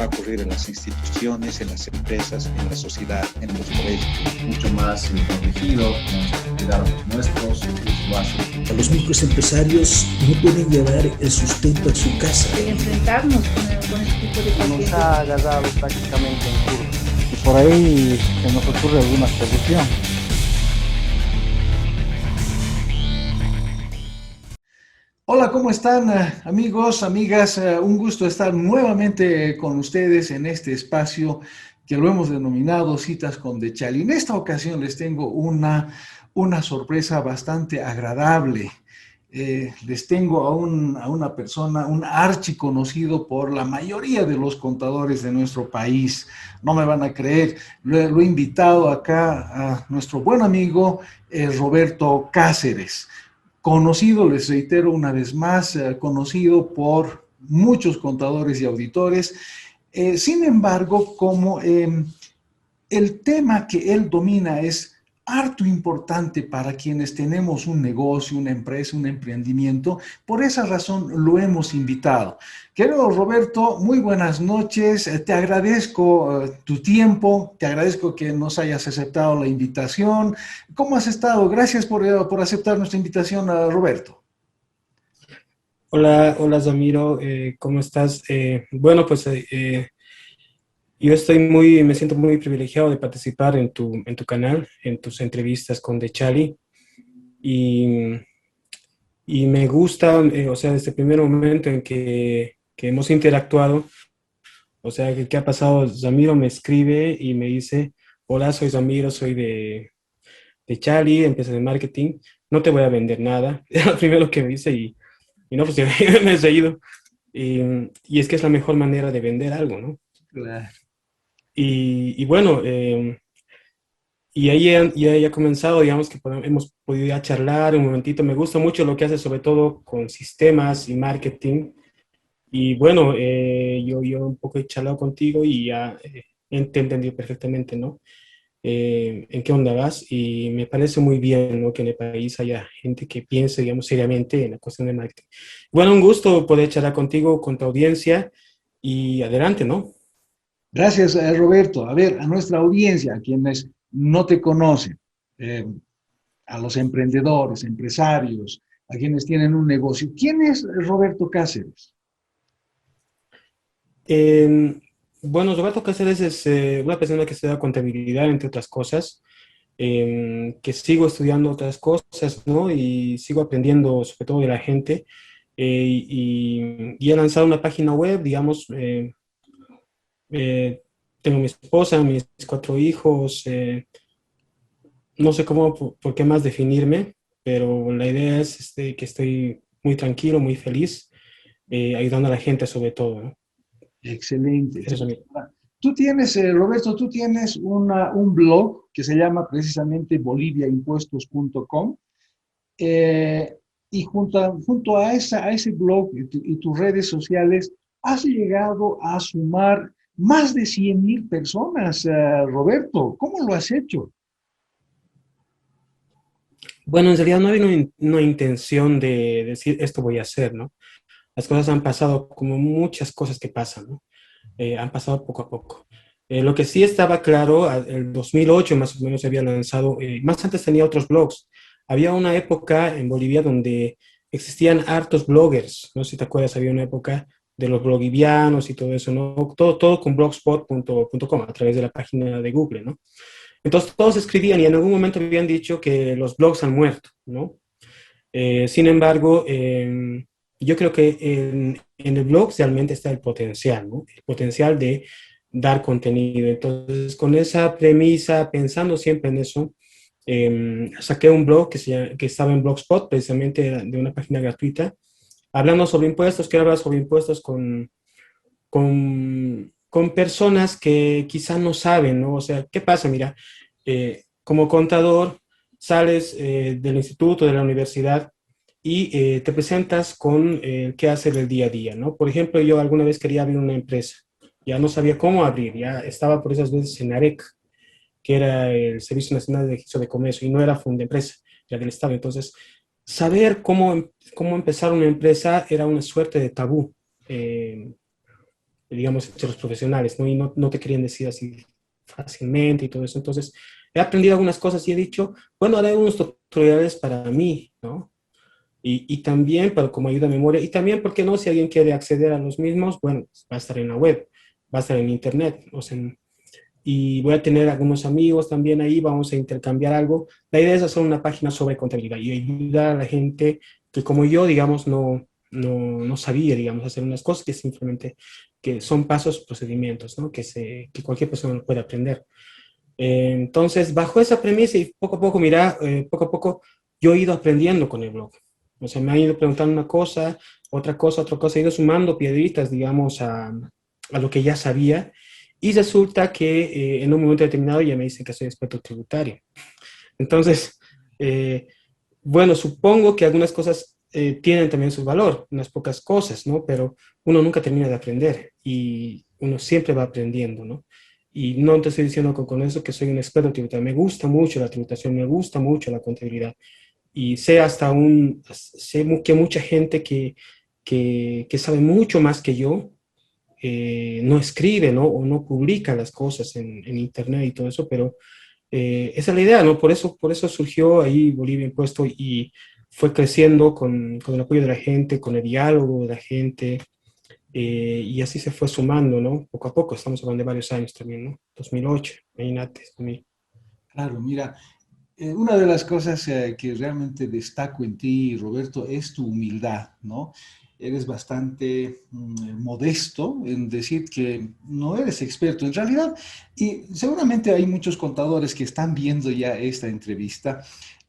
va a ocurrir en las instituciones, en las empresas, en la sociedad, en los colegios. Mucho más protegido, tenemos que cuidar a los nuestros, lo hacen. Los microempresarios no pueden llevar el sustento a su casa. Enfrentarnos con este tipo de pacientes. Nos ha agarrado prácticamente en curva. Y por ahí se nos ocurre alguna solución. Hola, ¿cómo están amigos, amigas? Un gusto estar nuevamente con ustedes en este espacio que lo hemos denominado Citas con Dechali. En esta ocasión les tengo una sorpresa bastante agradable. Les tengo a una persona, un archiconocido por la mayoría de los contadores de nuestro país. No me van a creer, lo he invitado acá a nuestro buen amigo Roberto Cáceres. Conocido, les reitero una vez más, conocido por muchos contadores y auditores. Sin embargo, como el tema que él domina es harto importante para quienes tenemos un negocio, una empresa, un emprendimiento, por esa razón lo hemos invitado. Querido Roberto, muy buenas noches. Te agradezco tu tiempo, te agradezco que nos hayas aceptado la invitación. ¿Cómo has estado? Gracias por aceptar nuestra invitación, Roberto. Hola, hola Zamiro, ¿cómo estás? Bueno, pues yo me siento muy privilegiado de participar en tu canal, en tus entrevistas con Dechali, y me gusta, o sea, desde el primer momento en que hemos interactuado, o sea, ¿qué ha pasado? Zamiro me escribe y me dice: hola, soy Zamiro, soy de Dechali, empresa de marketing, no te voy a vender nada. Es lo primero que me dice y no, pues me he reído. Y es que es la mejor manera de vender algo, ¿no? Claro. Y bueno, y ahí ha comenzado, digamos que hemos podido ya charlar un momentito. Me gusta mucho lo que hace, sobre todo con sistemas y marketing. Y bueno, yo un poco he charlado contigo y ya te he entendido perfectamente, ¿no? En qué onda vas, y me parece muy bien, ¿no?, que en el país haya gente que piense, digamos, seriamente en la cuestión de marketing. Bueno, un gusto poder charlar contigo, con tu audiencia, y adelante, ¿no? Gracias, Roberto. A ver, a nuestra audiencia, a quienes no te conocen, a los emprendedores, empresarios, a quienes tienen un negocio, ¿quién es Roberto Cáceres? Bueno, Roberto Cáceres es una persona que estudia contabilidad, entre otras cosas, que sigo estudiando otras cosas, ¿no? Y sigo aprendiendo sobre todo de la gente, y he lanzado una página web, digamos. Tengo mi esposa, mis 4 hijos, no sé cómo, por qué más definirme, pero la idea es que estoy muy tranquilo, muy feliz, ayudando a la gente sobre todo, ¿no? Excelente. Eso es a mí. Tú tienes, Roberto, tú tienes un blog que se llama precisamente boliviaimpuestos.com, y junto a ese blog y tus redes sociales has llegado a sumar más de 100,000 personas, Roberto. ¿Cómo lo has hecho? Bueno, en realidad no hay una intención de decir esto voy a hacer, ¿no? Las cosas han pasado como muchas cosas que pasan, ¿no? Han pasado poco a poco. Lo que sí estaba claro, el 2008 más o menos había lanzado, más antes tenía otros blogs. Había una época en Bolivia donde existían hartos bloggers, no sé si te acuerdas, había una época de los blogivianos y todo eso, ¿no? Todo con blogspot.com, a través de la página de Google, ¿no? Entonces todos escribían y en algún momento habían dicho que los blogs han muerto, ¿no? Sin embargo, yo creo que en el blog realmente está el potencial, ¿no? El potencial de dar contenido. Entonces, con esa premisa, pensando siempre en eso, saqué un blog que estaba en Blogspot, precisamente de una página gratuita, hablando sobre impuestos. Quiero hablar sobre impuestos con personas que quizá no saben, ¿no? O sea, ¿qué pasa? Mira, como contador, sales del instituto, de la universidad, y te presentas con qué hacer el día a día, ¿no? Por ejemplo, yo alguna vez quería abrir una empresa, ya no sabía cómo abrir, ya estaba por esas veces en AREC, que era el Servicio Nacional de Registro de Comercio, y no era Fundempresa, era del Estado. Entonces, saber cómo empezar una empresa era una suerte de tabú. digamos, entre los profesionales, ¿no? Y no te querían decir así fácilmente y todo eso. Entonces, he aprendido algunas cosas y he dicho, bueno, haré unos tutoriales para mí, ¿no? Y también para, como ayuda a memoria, y también, ¿por qué no? Si alguien quiere acceder a los mismos, bueno, va a estar en la web, va a estar en internet, o sea, y voy a tener algunos amigos también ahí, vamos a intercambiar algo. La idea es hacer una página sobre contabilidad y ayudar a la gente que como yo, digamos, no sabía, digamos, hacer unas cosas que simplemente, que son pasos, procedimientos, ¿no? Que cualquier persona puede aprender. Entonces, bajo esa premisa y poco a poco, mira, poco a poco yo he ido aprendiendo con el blog. O sea, me han ido preguntando una cosa, otra cosa, he ido sumando piedritas, digamos, a lo que ya sabía. Y resulta que en un momento determinado ya me dicen que soy experto tributario. Entonces, bueno, supongo que algunas cosas tienen también su valor, unas pocas cosas, ¿no? Pero uno nunca termina de aprender y uno siempre va aprendiendo, ¿no? Y no te estoy diciendo con eso que soy un experto tributario. Me gusta mucho la tributación, me gusta mucho la contabilidad. Y sé que mucha gente que sabe mucho más que yo, no escribe, ¿no? O no publica las cosas en internet y todo eso, pero esa es la idea, ¿no? Por eso surgió ahí Bolivia Impuesto y fue creciendo con el apoyo de la gente, con el diálogo de la gente, y así se fue sumando, ¿no? Poco a poco, estamos hablando de varios años también, ¿no? 2008, imagínate. Claro, mira, una de las cosas que realmente destaco en ti, Roberto, es tu humildad, ¿no? Eres bastante modesto en decir que no eres experto en realidad, y seguramente hay muchos contadores que están viendo ya esta entrevista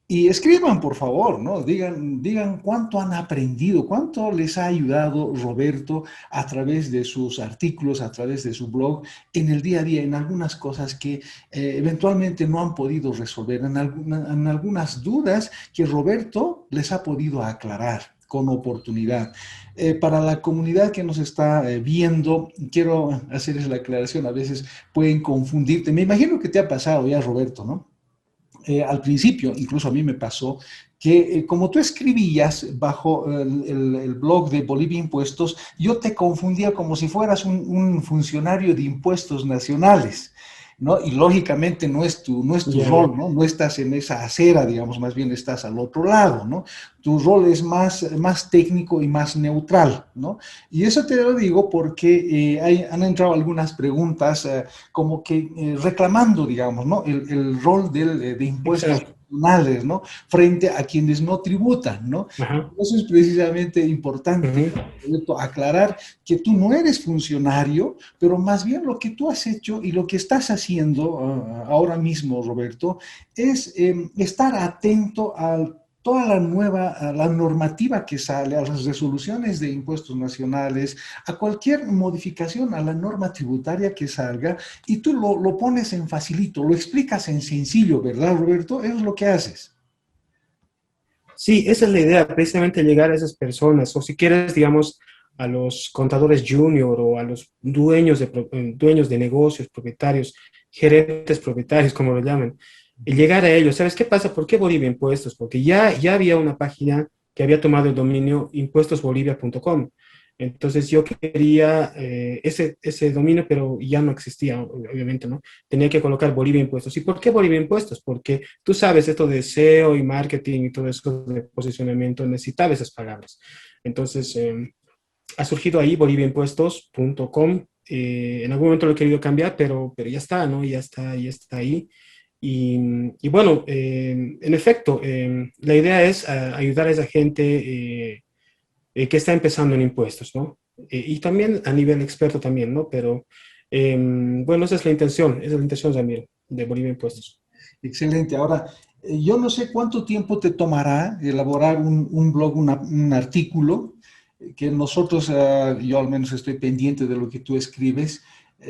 y escriban, por favor, ¿no? Digan cuánto han aprendido, cuánto les ha ayudado Roberto a través de sus artículos, a través de su blog, en el día a día, en algunas cosas que eventualmente no han podido resolver, en algunas dudas que Roberto les ha podido aclarar con oportunidad. Para la comunidad que nos está viendo, quiero hacerles la aclaración, a veces pueden confundirte. Me imagino que te ha pasado ya, Roberto, ¿no? Al principio, incluso a mí me pasó, que como tú escribías bajo el blog de Bolivia Impuestos, yo te confundía como si fueras un funcionario de impuestos nacionales, ¿no? Y lógicamente no es tu Yeah. rol, ¿no? No estás en esa acera, digamos, más bien estás al otro lado, ¿no? Tu rol es más técnico y más neutral, ¿no? Y eso te lo digo porque han entrado algunas preguntas como que reclamando, digamos, ¿no? El rol de impuestos Exacto. nacionales, ¿no? Frente a quienes no tributan, ¿no? Ajá. Eso es precisamente importante, Ujú. Roberto, aclarar que tú no eres funcionario, pero más bien lo que tú has hecho y lo que estás haciendo ahora mismo, Roberto, es estar atento a toda a la normativa que sale, a las resoluciones de impuestos nacionales, a cualquier modificación a la norma tributaria que salga, y tú lo pones en facilito, lo explicas en sencillo, ¿verdad, Roberto? Eso es lo que haces. Sí, esa es la idea, precisamente llegar a esas personas, o si quieres, digamos, a los contadores junior o a los dueños de negocios, propietarios, gerentes propietarios, como lo llaman, y llegar a ellos. ¿Sabes qué pasa? ¿Por qué Bolivia Impuestos? Porque ya había una página que había tomado el dominio impuestosbolivia.com. Entonces yo quería ese dominio, pero ya no existía, obviamente, ¿no? Tenía que colocar Bolivia Impuestos. ¿Y por qué Bolivia Impuestos? Porque tú sabes, esto de SEO y marketing y todo eso de posicionamiento necesitaba esas palabras. Entonces, ha surgido ahí boliviaimpuestos.com. En algún momento lo he querido cambiar, pero ya está, ¿no? Ya está ahí. Y bueno, en efecto, la idea es ayudar a esa gente que está empezando en impuestos, ¿no? Y también a nivel experto también, ¿no? Pero bueno, esa es la intención también de Bolivia Impuestos. Excelente. Ahora, yo no sé cuánto tiempo te tomará elaborar un blog, un artículo, que nosotros, yo al menos estoy pendiente de lo que tú escribes.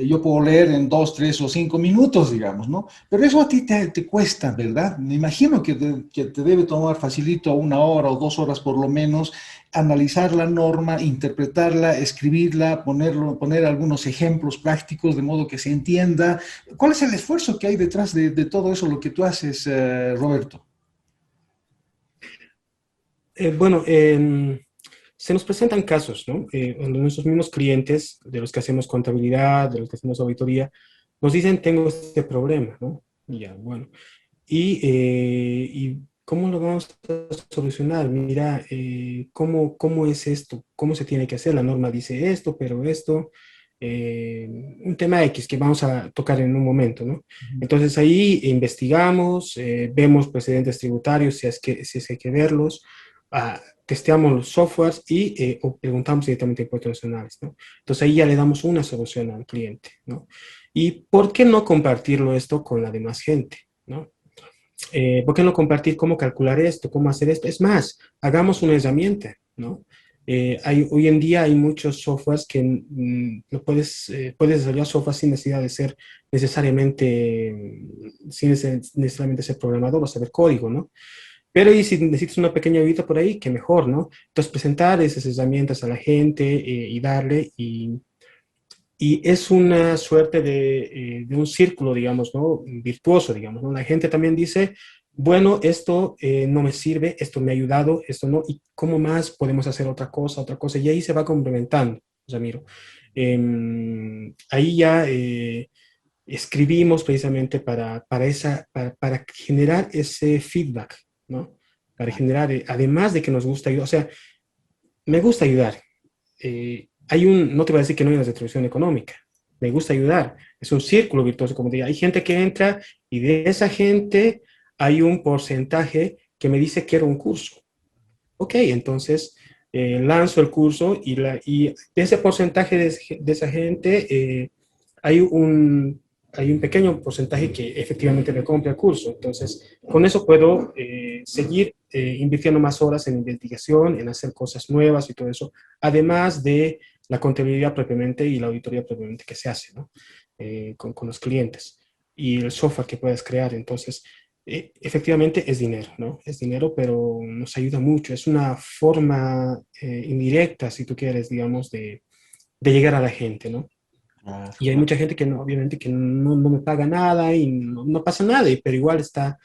Yo puedo leer en 2, 3 o 5 minutos, digamos, ¿no? Pero eso a ti te cuesta, ¿verdad? Me imagino que te debe tomar facilito 1 hora o 2 horas por lo menos, analizar la norma, interpretarla, escribirla, poner algunos ejemplos prácticos de modo que se entienda. ¿Cuál es el esfuerzo que hay detrás de todo eso, lo que tú haces, Roberto? Bueno, se nos presentan casos, ¿no? Nuestros mismos clientes, de los que hacemos contabilidad, de los que hacemos auditoría, nos dicen, tengo este problema, ¿no? Y ya, bueno. ¿Y cómo lo vamos a solucionar? Mira, ¿cómo es esto? ¿Cómo se tiene que hacer? La norma dice esto, pero esto, un tema X que vamos a tocar en un momento, ¿no? Entonces ahí investigamos, vemos precedentes tributarios, si es que hay que verlos, testeamos los softwares y o preguntamos directamente a impuestos nacionales, ¿no? Entonces ahí ya le damos una solución al cliente, ¿no? ¿Y por qué no compartirlo esto con la demás gente, ¿no? ¿Por qué no compartir cómo calcular esto, cómo hacer esto? Es más, hagamos una herramienta, ¿no? Hoy en día hay muchos softwares que puedes desarrollar software sin necesidad de ser necesariamente, necesariamente ser programador o saber código, ¿no? Pero y si necesitas una pequeña ayuda por ahí, qué mejor, ¿no? Entonces presentar esas herramientas a la gente y darle, y es una suerte de un círculo, digamos, ¿no? Virtuoso, digamos, ¿no? La gente también dice, bueno, esto no me sirve, esto me ha ayudado, esto no, y ¿cómo más podemos hacer otra cosa, y ahí se va complementando, Ramiro. Ahí ya escribimos precisamente para generar ese feedback, ¿no? Para generar, además de que nos gusta ayudar, o sea, me gusta ayudar. No te voy a decir que no hay una retribución económica, me gusta ayudar, es un círculo virtuoso, como digo, hay gente que entra y de esa gente hay un porcentaje que me dice quiero un curso. Ok, entonces lanzo el curso y de ese porcentaje de esa gente hay un pequeño porcentaje que efectivamente me compra el curso. Entonces, con eso puedo seguir invirtiendo más horas en investigación, en hacer cosas nuevas y todo eso, además de la contabilidad propiamente y la auditoría propiamente que se hace, ¿no? Con los clientes y el software que puedas crear. Entonces, efectivamente es dinero, ¿no? Es dinero, pero nos ayuda mucho. Es una forma indirecta, si tú quieres, digamos, de llegar a la gente, ¿no? Y hay mucha gente que no, obviamente que no me paga nada y no pasa nada, pero igual está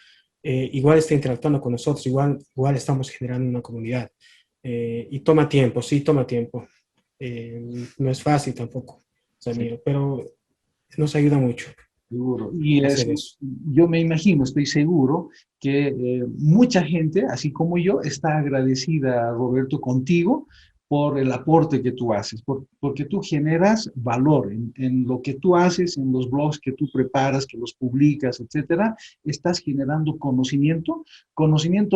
interactuando con nosotros, igual estamos generando una comunidad. Y toma tiempo, sí, toma tiempo. No es fácil tampoco, Samiro, sí, pero nos ayuda mucho. Seguro. Y hacer eso. yo me imagino, estoy seguro que mucha gente, así como yo, está agradecida, Roberto, contigo por el aporte que tú haces, porque tú generas valor en lo que tú haces, en los blogs que tú preparas, que los publicas, etcétera. Estás generando conocimiento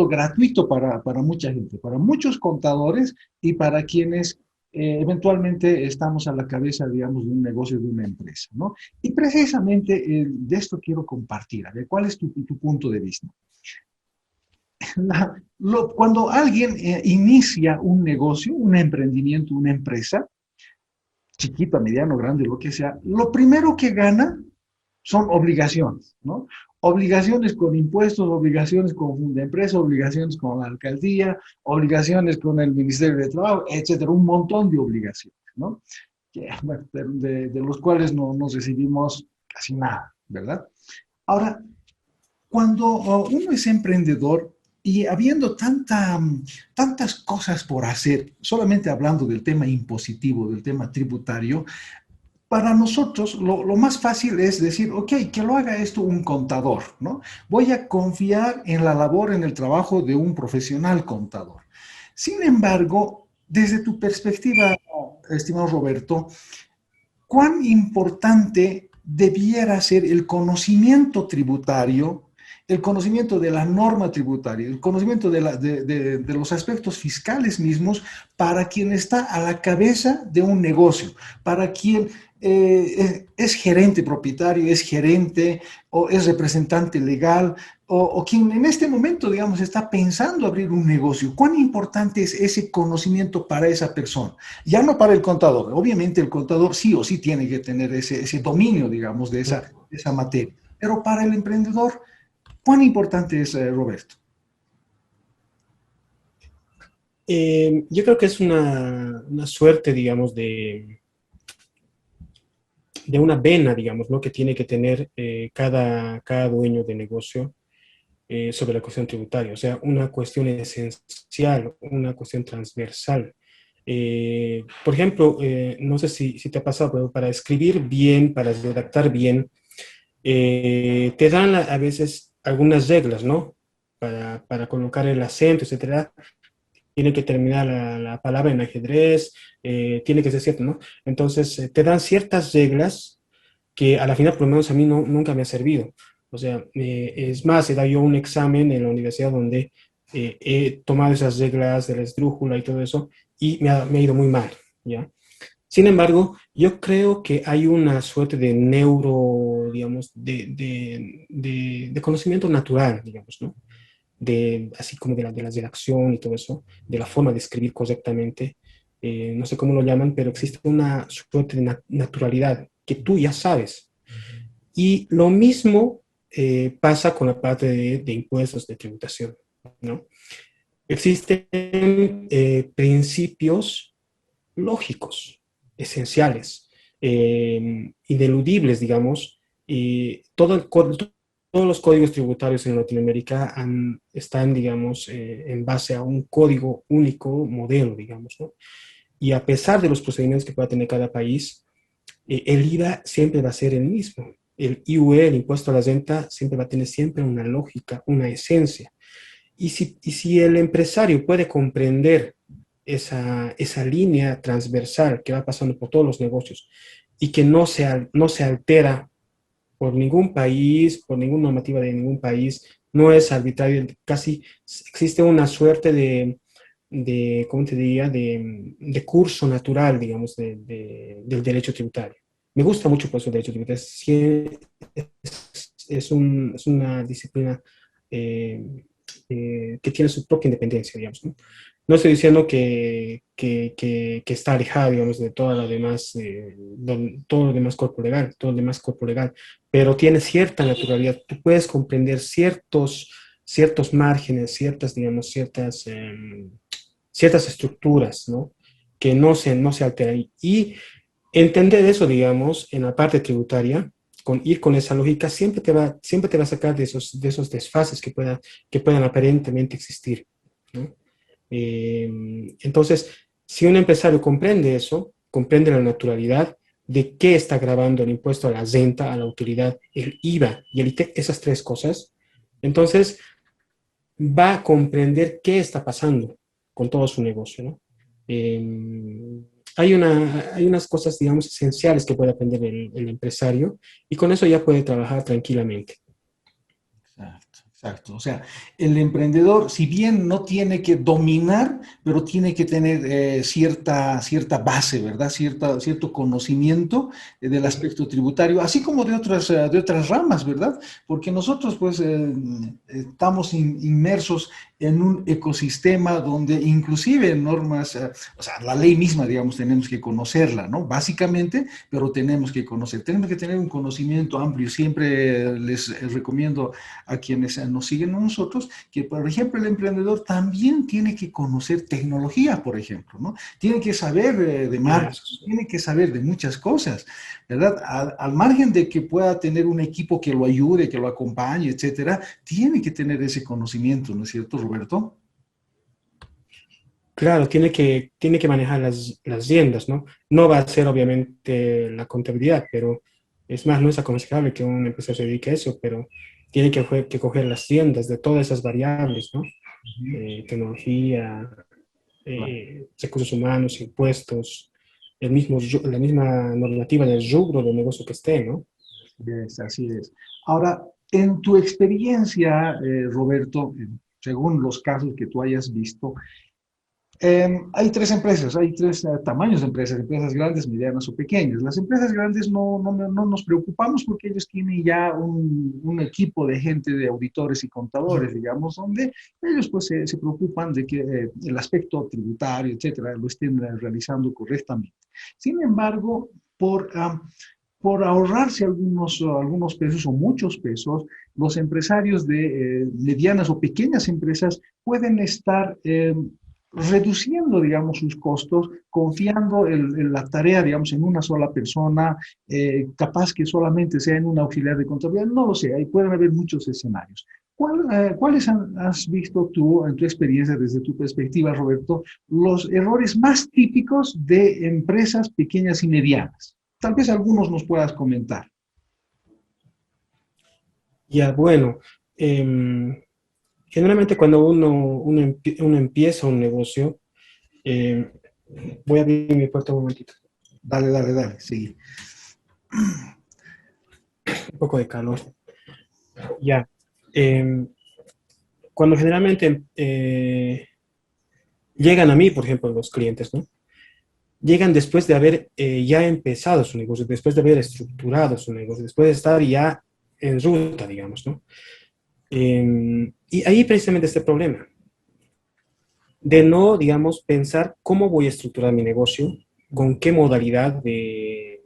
gratuito para mucha gente, para muchos contadores y para quienes eventualmente estamos a la cabeza, digamos, de un negocio, de una empresa, ¿no? Y precisamente de esto quiero compartir. A ver, ¿cuál es tu punto de vista? Cuando alguien inicia un negocio, un emprendimiento, una empresa, chiquita, mediano, grande, lo que sea, lo primero que gana son obligaciones, ¿no? Obligaciones con impuestos, obligaciones con la empresa, obligaciones con la alcaldía, obligaciones con el Ministerio de Trabajo, etcétera, un montón de obligaciones, ¿no? Bueno, de los cuales no recibimos casi nada, ¿verdad? Ahora, cuando uno es emprendedor y habiendo tantas cosas por hacer, solamente hablando del tema impositivo, del tema tributario, para nosotros lo más fácil es decir, ok, que lo haga esto un contador, ¿no? Voy a confiar en la labor, en el trabajo de un profesional contador. Sin embargo, desde tu perspectiva, estimado Roberto, ¿cuán importante debiera ser el conocimiento tributario, el conocimiento de la norma tributaria, el conocimiento de los aspectos fiscales mismos para quien está a la cabeza de un negocio, para quien es gerente propietario, es gerente o es representante legal o quien en este momento, digamos, está pensando abrir un negocio? ¿Cuán importante es ese conocimiento para esa persona? Ya no para el contador. Obviamente el contador sí o sí tiene que tener ese dominio, digamos, de esa materia. Pero para el emprendedor, ¿cuán importante es, Roberto? Yo creo que es una suerte, digamos, de una vena, digamos, ¿no? Que tiene que tener cada dueño de negocio sobre la cuestión tributaria. O sea, una cuestión esencial, una cuestión transversal. Por ejemplo, no sé si te ha pasado, pero para escribir bien, para redactar bien, te dan a veces algunas reglas, ¿no? Para colocar el acento, etcétera. Tiene que terminar la palabra en ajedrez, tiene que ser cierto, ¿no? Entonces, te dan ciertas reglas que a la final, por lo menos a mí nunca me ha servido. O sea, es más, he dado yo un examen en la universidad donde he tomado esas reglas de la esdrújula y todo eso, y me ha ido muy mal, ¿ya? Sin embargo, yo creo que hay una suerte de digamos, de conocimiento natural, digamos, ¿no? Así como de la redacción y todo eso, de la forma de escribir correctamente, no sé cómo lo llaman, pero existe una suerte de naturalidad que tú ya sabes. Y lo mismo pasa con la parte de impuestos, de tributación, ¿no? Existen principios lógicos, esenciales, ineludibles, digamos, y todos los códigos tributarios en Latinoamérica están, digamos, en base a un código único, modelo, digamos, ¿no? Y a pesar de los procedimientos que pueda tener cada país, el IVA siempre va a ser el mismo. El IUE, el impuesto a la renta, siempre va a tener siempre una lógica, una esencia. Y si el empresario puede comprender esa línea transversal que va pasando por todos los negocios y que no se altera por ningún país, por ninguna normativa de ningún país, no es arbitrario, casi existe una suerte ¿cómo te diría?, de curso natural, digamos, del derecho tributario. Me gusta mucho por eso el derecho tributario, es una disciplina que tiene su propia independencia, digamos, ¿no? No estoy diciendo que está alejada, digamos, de toda la demás, todo lo demás cuerpo legal, pero tiene cierta naturalidad. Tú puedes comprender ciertos márgenes, digamos, ciertas estructuras, ¿no? Que no se alteran. Y entender eso, digamos, en la parte tributaria, ir con esa lógica, siempre te va a sacar de esos desfases que puedan aparentemente existir, ¿no? Entonces, si un empresario comprende eso, comprende la naturalidad de qué está grabando el impuesto a la renta, a la utilidad, el IVA y el ITEC, esas tres cosas, entonces va a comprender qué está pasando con todo su negocio, ¿no? Hay unas cosas, digamos, esenciales que puede aprender el empresario y con eso ya puede trabajar tranquilamente. Exacto. O sea, el emprendedor, si bien no tiene que dominar, pero tiene que tener cierta base, ¿verdad? Cierto conocimiento del aspecto tributario, así como de otras ramas, ¿verdad? Porque nosotros, pues, estamos inmersos en un ecosistema donde inclusive normas, o sea, la ley misma, digamos, tenemos que conocerla, ¿no? Básicamente, pero tenemos que tener un conocimiento amplio. Siempre les recomiendo a quienes nos siguen a nosotros que, por ejemplo, el emprendedor también tiene que conocer tecnología, por ejemplo, ¿no? Tiene que saber de marcas, tiene que saber de muchas cosas, ¿verdad? Al margen de que pueda tener un equipo que lo ayude, que lo acompañe, etcétera, tiene que tener ese conocimiento, ¿no es cierto, Roberto? Claro, tiene que manejar las riendas, ¿no? No va a ser obviamente la contabilidad, pero es más, no es aconsejable que un empresario se dedique a eso, pero tiene que coger las riendas de todas esas variables, ¿no? Tecnología, recursos humanos, impuestos, la misma normativa del rubro del negocio que esté, ¿no? Así es. Ahora, en tu experiencia, Roberto, según los casos que tú hayas visto, hay tres empresas, hay tres tamaños de empresas grandes, medianas o pequeñas. Las empresas grandes no nos preocupamos porque ellos tienen ya un equipo de gente, de auditores y contadores, digamos, donde ellos pues se preocupan de que el aspecto tributario, etcétera, lo estén realizando correctamente. Sin embargo, por ahorrarse algunos pesos o muchos pesos, los empresarios de medianas o pequeñas empresas pueden estar reduciendo, digamos, sus costos, confiando en la tarea, digamos, en una sola persona, capaz que solamente sea en un auxiliar de contabilidad, no lo sé, ahí pueden haber muchos escenarios. ¿Cuáles has visto tú, en tu experiencia, desde tu perspectiva, Roberto, los errores más típicos de empresas pequeñas y medianas? Tal vez algunos nos puedas comentar. Ya, bueno, generalmente cuando uno empieza un negocio, eh, voy a abrir mi puerta un momentito, Dale, sí. un poco de calor. Ya, cuando generalmente llegan a mí, por ejemplo, los clientes, ¿no? Llegan después de haber ya empezado su negocio, después de haber estructurado su negocio, después de estar ya en ruta, digamos, ¿no? Y ahí precisamente este problema de no, digamos, pensar cómo voy a estructurar mi negocio, con qué modalidad de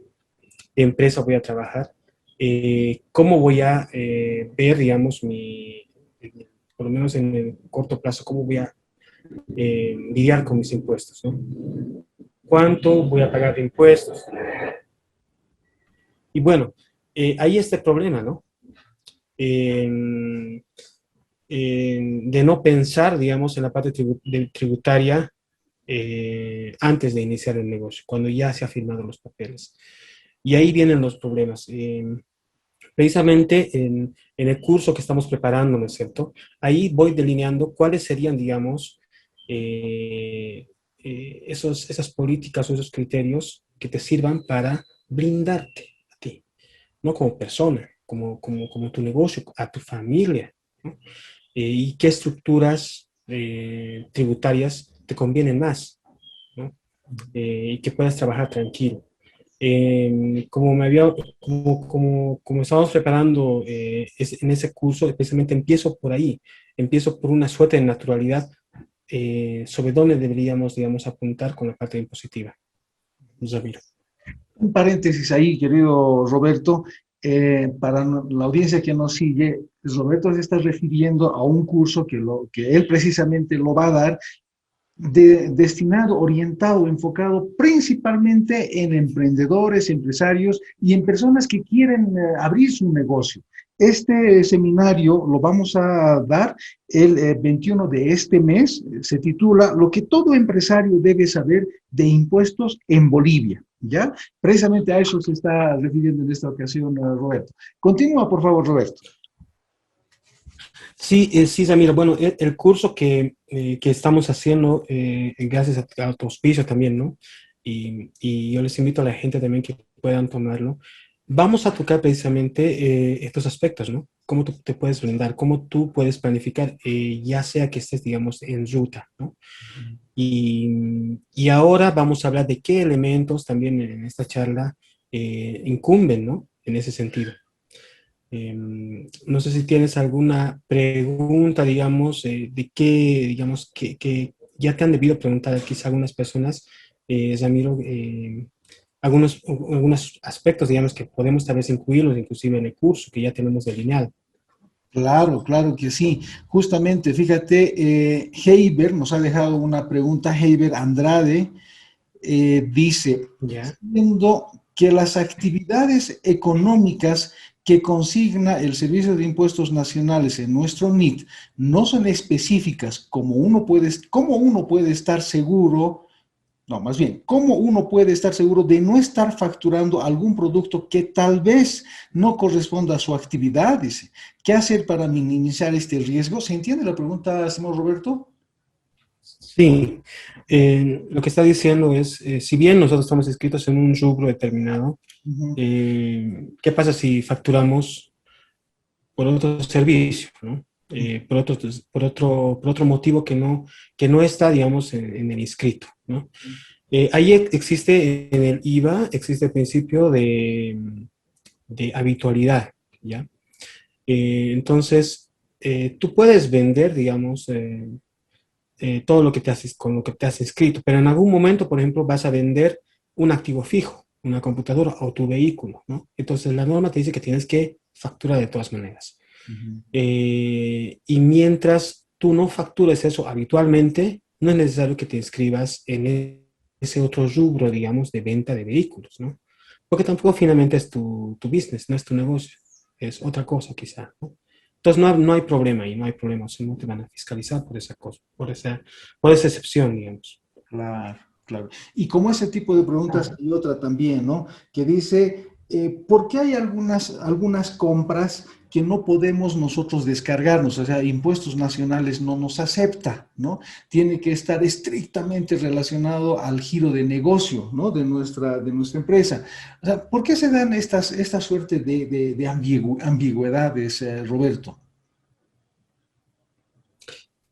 empresa voy a trabajar, cómo voy a ver, digamos, por lo menos en el corto plazo, cómo voy a lidiar con mis impuestos, ¿no? ¿Cuánto voy a pagar de impuestos? Y bueno, ahí está el problema, ¿no? De no pensar, digamos, en la parte tributaria antes de iniciar el negocio, cuando ya se han firmado los papeles. Y ahí vienen los problemas. Precisamente en el curso que estamos preparando, ¿no es cierto? Ahí voy delineando cuáles serían, digamos, esas políticas o esos criterios que te sirvan para blindarte a ti, no como persona, como tu negocio, a tu familia, ¿no? Y qué estructuras tributarias te convienen más, ¿no? Y que puedas trabajar tranquilo. Como estábamos preparando en ese curso, especialmente empiezo por ahí, empiezo por una suerte de naturalidad sobre dónde deberíamos, digamos, apuntar con la parte impositiva. Ramiro. Un paréntesis ahí, querido Roberto, para la audiencia que nos sigue, Roberto se está refiriendo a un curso que él precisamente lo va a dar, destinado, orientado, enfocado principalmente en emprendedores, empresarios y en personas que quieren abrir su negocio. Este seminario lo vamos a dar el 21 de este mes. Se titula Lo que todo empresario debe saber de impuestos en Bolivia. ¿Ya? Precisamente a eso se está refiriendo en esta ocasión, Roberto. Continúa, por favor, Roberto. Sí, Samira. Bueno, el curso que estamos haciendo, gracias a tu auspicio también, ¿no? Y yo les invito a la gente también que puedan tomarlo. Vamos a tocar precisamente estos aspectos, ¿no? Cómo tú te puedes brindar, cómo tú puedes planificar, ya sea que estés, digamos, en ruta, ¿no? Y ahora vamos a hablar de qué elementos también en esta charla incumben, ¿no? En ese sentido. No sé si tienes alguna pregunta, digamos, de qué, digamos, que ya te han debido preguntar quizá algunas personas, Ramiro, algunos aspectos, digamos, que podemos tal vez incluirlos inclusive en el curso que ya tenemos delineado. Claro que sí. Justamente, fíjate, Heiber nos ha dejado una pregunta, Heiber Andrade, dice, ¿Ya? siendo que las actividades económicas que consigna el Servicio de Impuestos Nacionales en nuestro NIT no son específicas, ¿cómo uno puede estar seguro? No, más bien, ¿cómo uno puede estar seguro de no estar facturando algún producto que tal vez no corresponda a su actividad? Dice, ¿qué hacer para minimizar este riesgo? ¿Se entiende la pregunta, señor Roberto? Sí, lo que está diciendo es, si bien nosotros estamos inscritos en un rubro determinado, ¿qué pasa si facturamos por otro servicio, ¿no? Por otro motivo que no está, digamos, en el inscrito, ¿no? Ahí existe en el IVA, existe el principio de habitualidad, ¿ya? Entonces, tú puedes vender, digamos, todo lo que con lo que te has inscrito, pero en algún momento, por ejemplo, vas a vender un activo fijo, una computadora o tu vehículo, ¿no? Entonces, la norma te dice que tienes que facturar de todas maneras. Y mientras tú no factures eso habitualmente, no es necesario que te inscribas en ese otro rubro, digamos, de venta de vehículos, ¿no? Porque tampoco finalmente es tu business, no es tu negocio, es otra cosa quizá, ¿no? Entonces no hay problema ahí, no hay problema, o sea, no te van a fiscalizar por esa cosa, por esa excepción, digamos. Claro, claro. Y como ese tipo de preguntas, hay otra también, ¿no? Que dice, ¿por qué hay algunas compras que no podemos nosotros descargarnos? O sea, Impuestos Nacionales no nos acepta, ¿no? Tiene que estar estrictamente relacionado al giro de negocio, ¿no? De nuestra empresa. O sea, ¿por qué se dan esta suerte de ambigüedades, Roberto?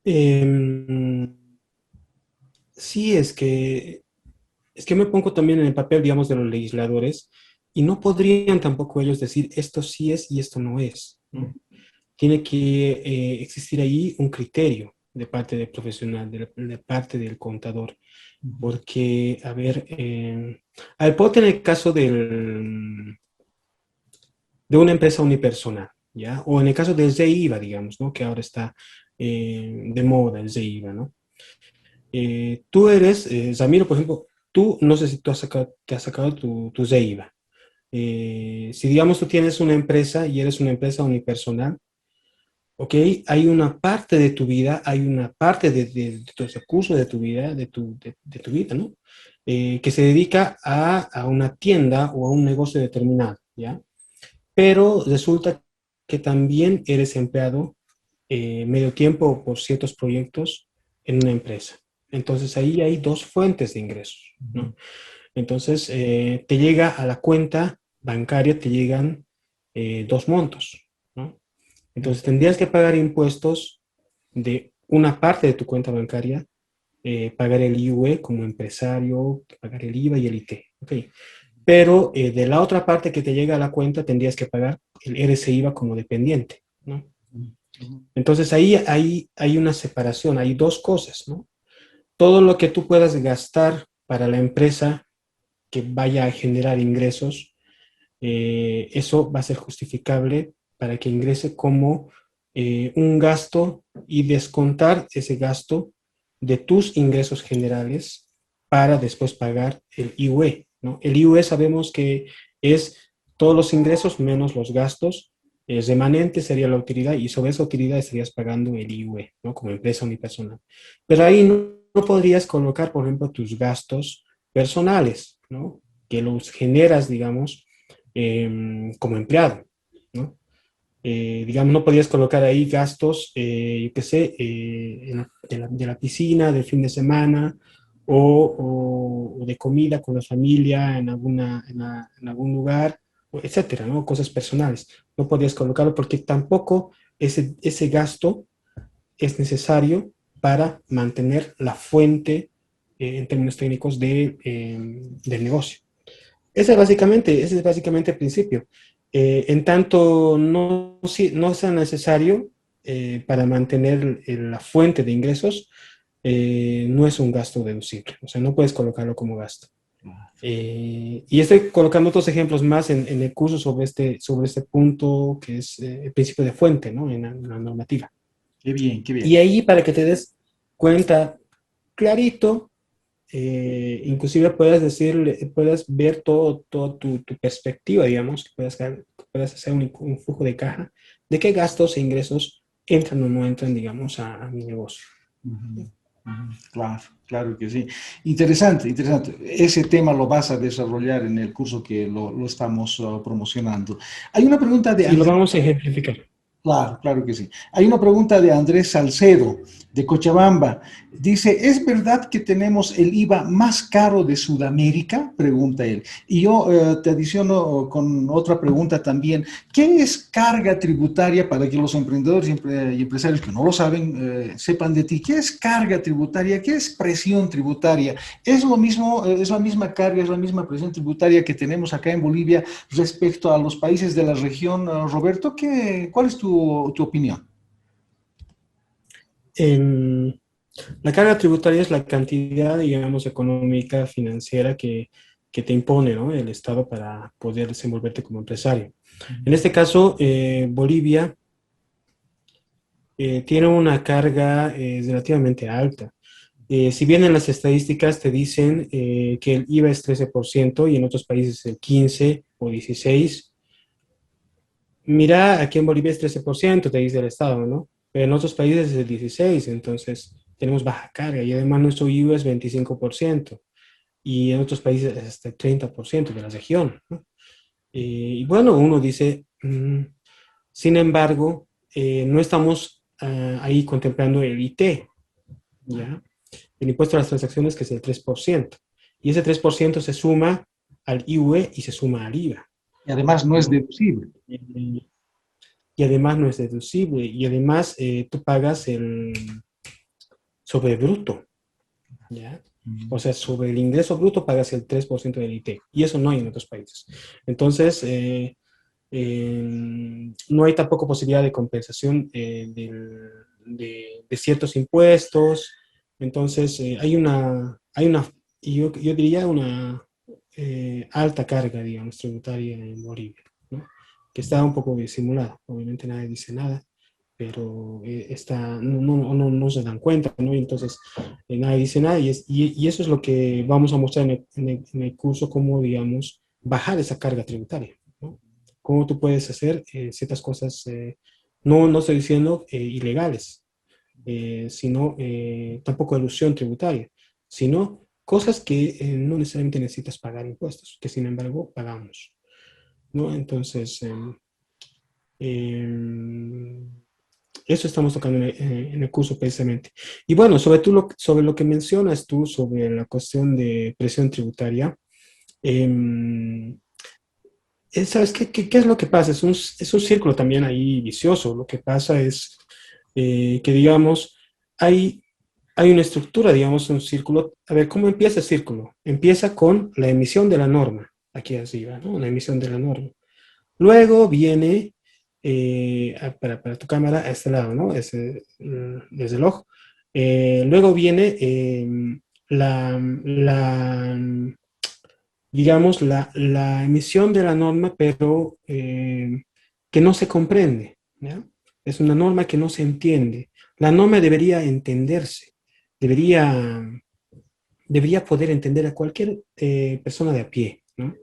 Em, sí, es que me pongo también en el papel, digamos, de los legisladores y no podrían tampoco ellos decir esto sí es y esto no es, ¿no? Tiene que existir ahí un criterio de parte del profesional, de parte del contador, porque, a ver, puedo tener el caso de una empresa unipersonal, ¿ya? O en el caso del ZEIVA, digamos, ¿no? Que ahora está de moda el ZEIVA, ¿no? Tú eres, Zamiro, por ejemplo, tú, no sé si te has sacado tu ZEIVA. Si digamos tú tienes una empresa y eres una empresa unipersonal, ¿ok? Hay una parte de tu vida, hay una parte de tu recurso de tu vida, de tu vida, ¿no? Que se dedica a una tienda o a un negocio determinado, ¿ya? Pero resulta que también eres empleado medio tiempo por ciertos proyectos en una empresa. Entonces ahí hay dos fuentes de ingresos, ¿no? Entonces te llega a la cuenta bancaria, te llegan dos montos, ¿no? Entonces tendrías que pagar impuestos de una parte de tu cuenta bancaria, pagar el IUE como empresario, pagar el IVA y el IT, ¿ok? Pero de la otra parte que te llega a la cuenta tendrías que pagar el RCIVA como dependiente, ¿no? Entonces ahí hay una separación, hay dos cosas, ¿no? Todo lo que tú puedas gastar para la empresa que vaya a generar ingresos, eso va a ser justificable para que ingrese como un gasto y descontar ese gasto de tus ingresos generales para después pagar el IUE, ¿no? El IUE sabemos que es todos los ingresos menos los gastos. Remanente sería la utilidad y sobre esa utilidad estarías pagando el IUE, ¿no? Como empresa unipersonal. Pero ahí no podrías colocar, por ejemplo, tus gastos personales, ¿no? Que los generas, digamos, como empleado, ¿no? Digamos, no podrías colocar ahí gastos, yo qué sé, de la piscina, del fin de semana o de comida con la familia en algún lugar, etcétera, ¿no? Cosas personales. No podrías colocarlo porque tampoco ese gasto es necesario para mantener la fuente, en términos técnicos, del negocio. Ese es básicamente el principio. En tanto no sea necesario para mantener la fuente de ingresos, no es un gasto deducible. O sea, no puedes colocarlo como gasto. Y estoy colocando otros ejemplos más en el curso sobre este punto que es el principio de fuente, ¿no? En la normativa. Qué bien, qué bien. Y ahí, para que te des cuenta clarito, inclusive puedes ver todo tu perspectiva, digamos, que puedas hacer un flujo de caja de qué gastos e ingresos entran o no entran, digamos, a mi negocio. Claro, claro que sí. Interesante, interesante. Ese tema lo vas a desarrollar en el curso que lo estamos promocionando. Hay una pregunta de Y lo vamos a ejemplificar. Claro, claro que sí. Hay una pregunta de Andrés Salcedo, de Cochabamba. Dice, ¿es verdad que tenemos el IVA más caro de Sudamérica? Pregunta él. Y yo te adiciono con otra pregunta también. ¿Qué es carga tributaria para que los emprendedores y empresarios que no lo saben sepan de ti? ¿Qué es carga tributaria? ¿Qué es presión tributaria? ¿Es lo mismo, es la misma carga, es la misma presión tributaria que tenemos acá en Bolivia respecto a los países de la región, Roberto? ¿Cuál es tu opinión? La carga tributaria es la cantidad, digamos, económica, financiera que te impone, ¿no? El Estado para poder desenvolverte como empresario. En este caso, Bolivia tiene una carga relativamente alta. Si bien en las estadísticas te dicen que el IVA es 13% y en otros países el 15 o 16%, Mira, aquí en Bolivia es 13%, te dice el Estado, ¿no? Pero en otros países es el 16%, entonces tenemos baja carga y además nuestro IVA es 25% y en otros países es hasta el 30% de la región, ¿no? Y bueno, uno dice, sin embargo, no estamos ahí contemplando el IT, ¿ya? El impuesto a las transacciones, que es el 3%. Y ese 3% se suma al IVE y se suma al IVA. Y además no es deducible. Y además no es deducible. Y además tú pagas el sobre bruto, ¿ya? O sea, sobre el ingreso bruto pagas el 3% del IT. Y eso no hay en otros países. Entonces, no hay tampoco posibilidad de compensación de ciertos impuestos. Entonces, yo diría una alta carga, digamos, tributaria en Bolivia, ¿no? Que está un poco disimulada. Obviamente nadie dice nada, pero no se dan cuenta, ¿no? Y entonces nadie dice nada y eso es lo que vamos a mostrar en el curso, cómo, digamos, bajar esa carga tributaria, ¿no? Cómo tú puedes hacer ciertas cosas, no estoy diciendo ilegales, sino tampoco elusión tributaria, sino cosas que no necesariamente necesitas pagar impuestos, que sin embargo pagamos, ¿no? Entonces, eso estamos tocando en el curso precisamente. Y bueno, sobre lo que mencionas tú, sobre la cuestión de presión tributaria, ¿sabes qué es lo que pasa? Es un círculo también ahí vicioso. Lo que pasa es que, digamos, hay una estructura, digamos, un círculo. A ver, ¿cómo empieza el círculo? Empieza con la emisión de la norma, aquí arriba, ¿no? La emisión de la norma. Luego viene, para tu cámara, a este lado, ¿no? Desde el ojo. Luego viene digamos, la emisión de la norma, pero que no se comprende, ¿ya? Es una norma que no se entiende. La norma debería entenderse, debería poder entender a cualquier persona de a pie, ¿no?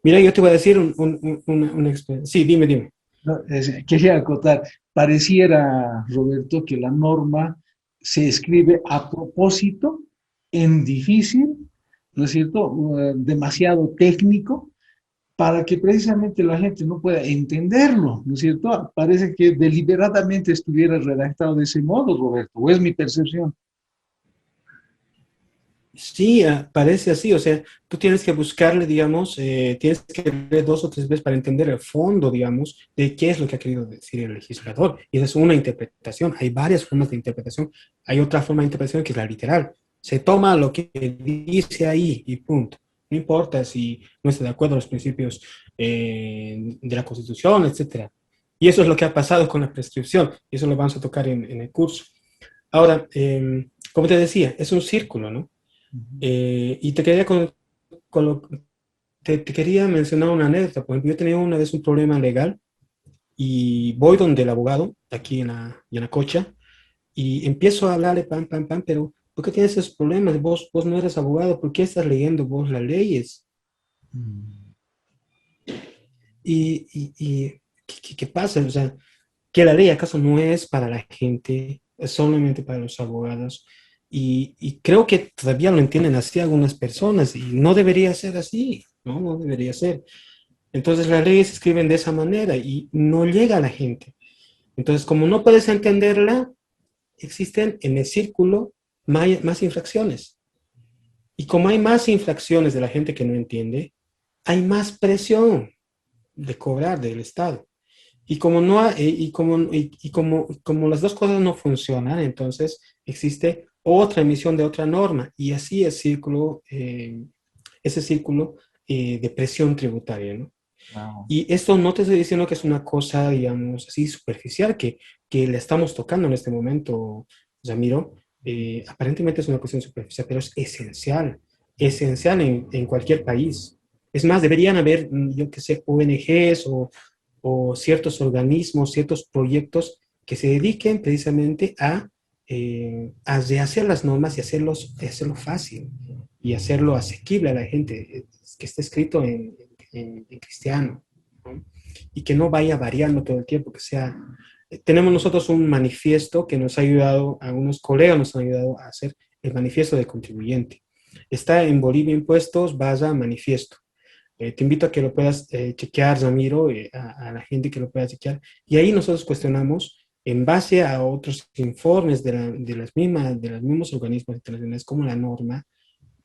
Mira, yo te voy a decir una experiencia. Sí, dime. No, quería acotar, pareciera, Roberto, que la norma se escribe a propósito, en difícil, ¿no es cierto? Demasiado técnico, para que precisamente la gente no pueda entenderlo, ¿no es cierto? Parece que deliberadamente estuviera redactado de ese modo, Roberto, o es mi percepción. Sí, parece así, o sea, tú tienes que buscarle, digamos, tienes que leer 2 o 3 veces para entender el fondo, digamos, de qué es lo que ha querido decir el legislador. Y esa es una interpretación, hay varias formas de interpretación. Hay otra forma de interpretación que es la literal. Se toma lo que dice ahí y punto. No importa si no está de acuerdo a los principios de la Constitución, etcétera. Y eso es lo que ha pasado con la prescripción, y eso lo vamos a tocar en el curso. Ahora, como te decía, es un círculo, ¿no? Y te quería, te quería mencionar una anécdota. Por ejemplo, yo tenía una vez un problema legal y voy donde el abogado, aquí en Yanacocha, y empiezo a hablarle, pam, pero ¿por qué tienes esos problemas? Vos no eres abogado, ¿por qué estás leyendo vos las leyes? ¿Y qué pasa? O sea, ¿que la ley acaso no es para la gente, es solamente para los abogados? Y creo que todavía lo entienden así algunas personas y no debería ser así, ¿no? No debería ser. Entonces las leyes se escriben de esa manera y no llega a la gente. Entonces, como no puedes entenderla, existen en el círculo más infracciones. Y como hay más infracciones de la gente que no entiende, hay más presión de cobrar del Estado. Y como como las dos cosas no funcionan, entonces existe otra emisión de otra norma y así el círculo, ese círculo de presión tributaria, ¿no? Wow. Y esto no te estoy diciendo que es una cosa, digamos, así superficial que le estamos tocando en este momento, Ramiro. Aparentemente es una cuestión superficial, pero es esencial en cualquier país. Es más, deberían haber, yo qué sé, ONGs o ciertos organismos, ciertos proyectos que se dediquen precisamente a rehacer las normas y hacerlo fácil y hacerlo asequible a la gente, que esté escrito en cristiano, ¿no? y que no vaya variando todo el tiempo, que sea... Tenemos nosotros un manifiesto que nos ha ayudado, algunos colegas nos han ayudado a hacer el manifiesto del contribuyente. Está en Bolivia Impuestos, vaya manifiesto. Te invito a que lo puedas chequear, Ramiro, a la gente que lo pueda chequear. Y ahí nosotros cuestionamos en base a otros informes de los mismos organismos internacionales, como la norma,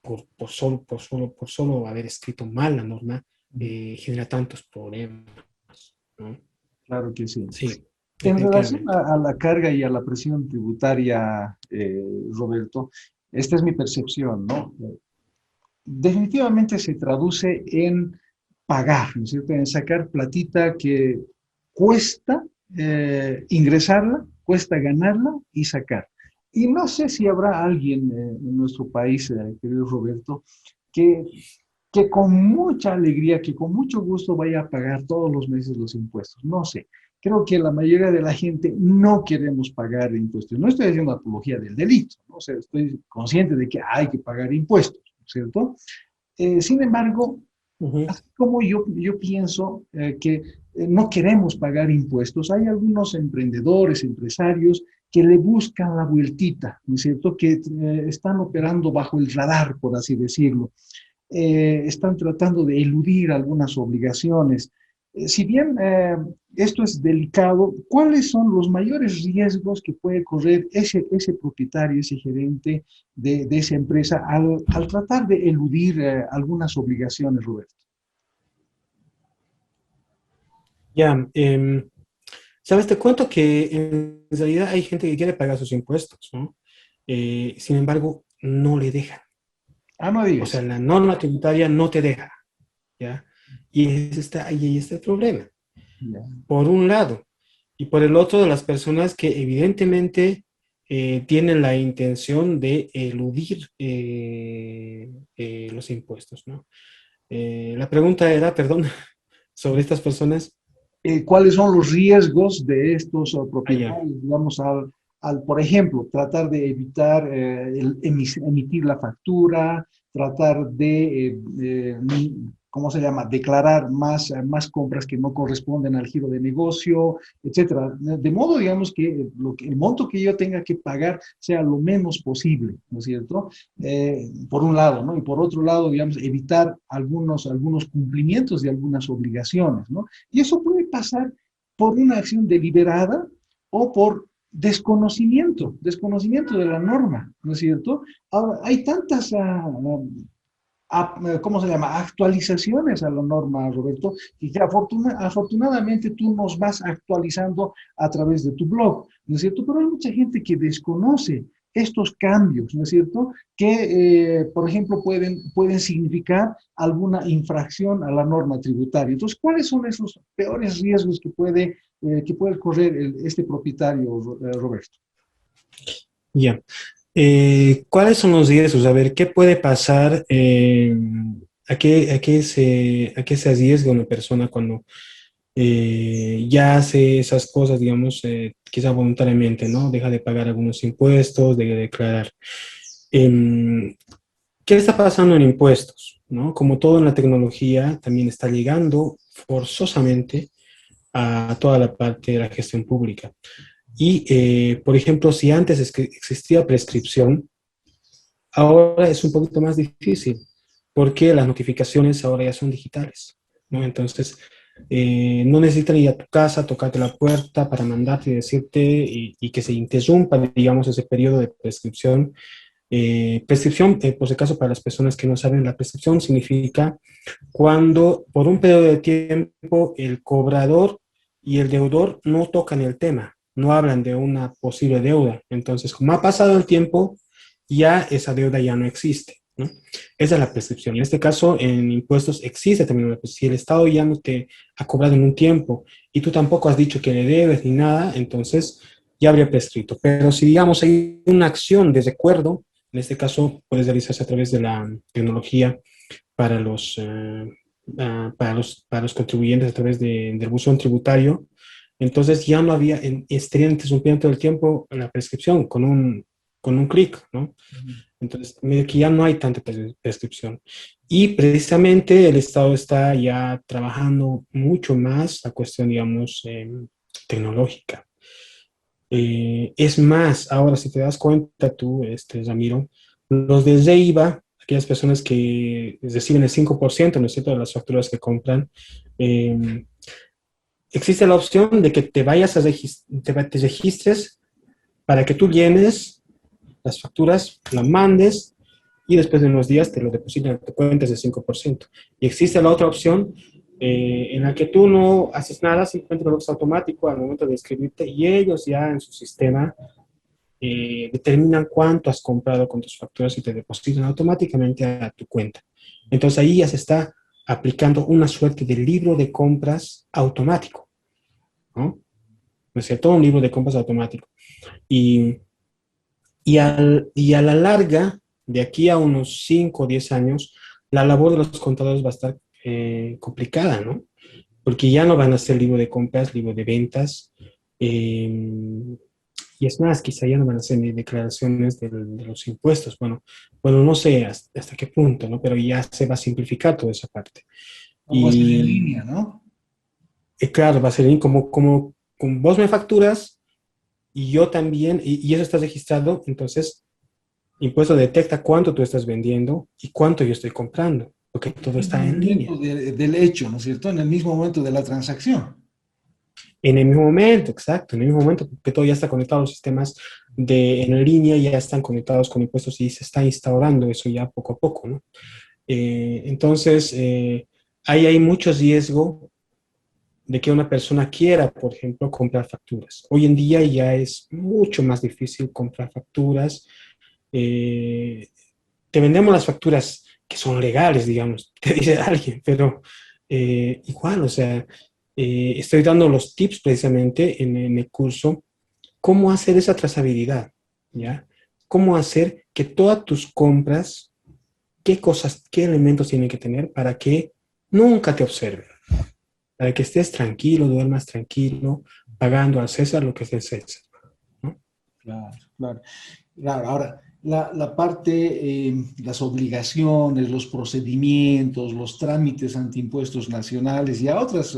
por solo haber escrito mal la norma, genera tantos problemas, ¿no? Claro que sí. Sí, En relación definitivamente. a la carga y a la presión tributaria, Roberto, esta es mi percepción, ¿no? Definitivamente se traduce en pagar, ¿no es cierto? En sacar platita que cuesta ingresarla, cuesta ganarla y sacar. Y no sé si habrá alguien en nuestro país, querido Roberto, que, que con mucha alegría, que con mucho gusto vaya a pagar todos los meses los impuestos. No sé. Creo que la mayoría de la gente no queremos pagar impuestos. No estoy haciendo apología del delito, ¿no? O sea, estoy consciente de que hay que pagar impuestos, ¿no es cierto? Sin embargo, así como yo pienso que no queremos pagar impuestos, hay algunos emprendedores, empresarios que le buscan la vueltita, ¿no es cierto? Que están operando bajo el radar, por así decirlo. Están tratando de eludir algunas obligaciones. Si bien esto es delicado, ¿cuáles son los mayores riesgos que puede correr ese propietario, ese gerente de esa empresa al tratar de eludir algunas obligaciones, Roberto? Ya, sabes, te cuento que en realidad hay gente que quiere pagar sus impuestos, ¿no? Sin embargo, no le dejan. No O digas. sea, la norma tributaria no te deja, ¿ya? Y ahí está el problema. Ya. Por un lado. Y por el otro, de las personas que evidentemente tienen la intención de eludir los impuestos, ¿no? La pregunta era, perdón, sobre estas personas. ¿Cuáles son los riesgos de estos Allá. propietarios, digamos, por ejemplo, tratar de evitar emitir la factura, tratar de, ¿cómo se llama?, declarar más compras que no corresponden al giro de negocio, etcétera? De modo, digamos, que el monto que yo tenga que pagar sea lo menos posible, ¿no es cierto? Por un lado, ¿no? Y por otro lado, digamos, evitar algunos cumplimientos de algunas obligaciones, ¿no? Y eso puede pasar por una acción deliberada o por desconocimiento de la norma, ¿no es cierto? Ahora, hay tantas, ¿cómo se llama?, actualizaciones a la norma, Roberto, y que afortunadamente tú nos vas actualizando a través de tu blog, ¿no es cierto? Pero hay mucha gente que desconoce estos cambios, ¿no es cierto?, que, por ejemplo, pueden significar alguna infracción a la norma tributaria. Entonces, ¿cuáles son esos peores riesgos que puede correr este propietario, Roberto? Ya. ¿Cuáles son los riesgos? A ver, ¿qué puede pasar? ¿A qué se arriesga una persona cuando ya hace esas cosas, digamos, quizá voluntariamente, ¿no? Deja de pagar algunos impuestos, de declarar. ¿Qué está pasando en impuestos? ¿No? Como todo en la tecnología, también está llegando forzosamente a toda la parte de la gestión pública. Y, por ejemplo, si antes existía prescripción, ahora es un poquito más difícil, porque las notificaciones ahora ya son digitales, ¿no? Entonces, no necesitan ir a tu casa, tocarte la puerta para mandarte y decirte y que se interrumpa, digamos, ese periodo de prescripción. Prescripción, por si acaso, para las personas que no saben, la prescripción significa cuando por un periodo de tiempo el cobrador y el deudor no tocan el tema, no hablan de una posible deuda. Entonces, como ha pasado el tiempo, ya esa deuda ya no existe, ¿no? Esa es la prescripción. En este caso, en impuestos existe también una prescripción. Si el Estado ya no te ha cobrado en un tiempo y tú tampoco has dicho que le debes ni nada, entonces ya habría prescrito. Pero si, digamos, hay una acción de recuerdo, en este caso puede realizarse a través de la tecnología para los contribuyentes a través del buzón tributario. Entonces ya no estarían interrumpiendo todo el tiempo la prescripción con un clic, ¿no? Entonces, medio que ya no hay tanta prescripción. Y precisamente el Estado está ya trabajando mucho más la cuestión, digamos, tecnológica. Es más, ahora si te das cuenta tú, Ramiro, los de REIVA, aquellas personas que reciben el 5%, ¿no es cierto?, de las facturas que compran, existe la opción de que te vayas a te registres para que tú llenes las facturas, las mandes y después de unos días te lo depositan a tu cuenta de 5%. Y existe la otra opción en la que tú no haces nada, simplemente lo haces automático al momento de inscribirte y ellos ya en su sistema determinan cuánto has comprado con tus facturas y te depositan automáticamente a tu cuenta. Entonces ahí ya se está aplicando una suerte de libro de compras automático, ¿no? ¿No es cierto? Un libro de compras automático. Y a la larga, de aquí a unos 5 o 10 años, la labor de los contadores va a estar complicada, ¿no? Porque ya no van a ser libro de compras, libro de ventas, y es más, quizá ya no van a hacer ni declaraciones de los impuestos. Bueno, no sé hasta qué punto, ¿no? Pero ya se va a simplificar toda esa parte. Vamos a hacer en línea, ¿no? Claro, va a ser en como vos me facturas y yo también, y eso está registrado, entonces impuesto detecta cuánto tú estás vendiendo y cuánto yo estoy comprando, porque todo está en línea. Del hecho, ¿no es cierto? En el mismo momento de la transacción. En el mismo momento, exacto, en el mismo momento que todo ya está conectado, los sistemas en línea ya están conectados con impuestos y se está instaurando eso ya poco a poco, ¿no? Entonces, ahí hay mucho riesgo de que una persona quiera, por ejemplo, comprar facturas. Hoy en día ya es mucho más difícil comprar facturas. Te vendemos las facturas que son legales, digamos, te dice alguien, pero igual, o sea, estoy dando los tips precisamente en el curso, cómo hacer esa trazabilidad, ¿ya? Cómo hacer que todas tus compras, qué cosas, qué elementos tienen que tener para que nunca te observen, para que estés tranquilo, duermas tranquilo, pagando al César lo que es del César, ¿no? Claro, claro. Claro, ahora, la parte, las obligaciones, los procedimientos, los trámites ante impuestos nacionales y a otras